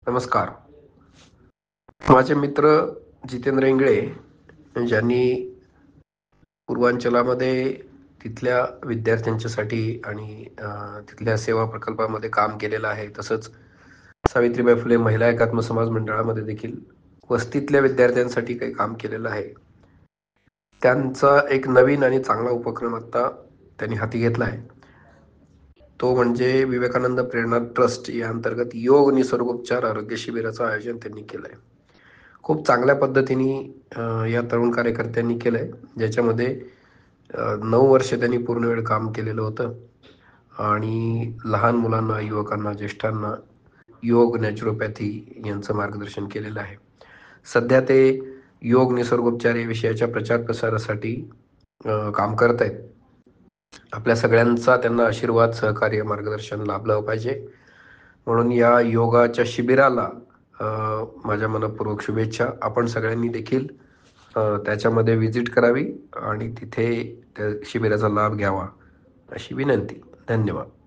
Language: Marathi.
नमस्कार. माझे मित्र जितेंद्र इंगळे ज्यांनी पूर्वांचलामध्ये तिथल्या विद्यार्थ्यांच्यासाठी आणि तिथल्या सेवा प्रकल्पामध्ये काम केलेलं आहे. तसंच सावित्रीबाई फुले महिला एकात्म समाज मंडळामध्ये देखील वस्तीतल्या विद्यार्थ्यांसाठी काही काम केलेलं आहे. त्यांचा एक नवीन आणि चांगला उपक्रम आता त्यांनी हाती घेतला आहे. तो म्हणजे विवेकानंद प्रेरणा ट्रस्ट या अंतर्गत योग निसर्गोपचार आरोग्य शिबिराचं आयोजन त्यांनी केलं आहे. खूप चांगल्या पद्धतीने या तरुण कार्यकर्त्यांनी केलंय, ज्याच्यामध्ये 9 वर्ष त्यांनी पूर्ण वेळ काम केलेलं होतं आणि लहान मुलांना, युवकांना, ज्येष्ठांना योग, नॅचरोपॅथी यांचं मार्गदर्शन केलेलं आहे. सध्या ते योग निसर्गोपचार या विषयाच्या प्रचार प्रसारासाठी काम करत आहेत. आपल्या सगळ्यांचा त्यांना आशीर्वाद, सहकार्य, मार्गदर्शन लाभलं पाहिजे. म्हणून या योगाच्या शिबिराला अ, माझ्या मनःपूर्वक शुभेच्छा. आपण सगळ्यांनी देखील त्याच्यामध्ये व्हिजिट करावी आणि तिथे त्या शिबिराचा लाभ घ्यावा, अशी विनंती. धन्यवाद.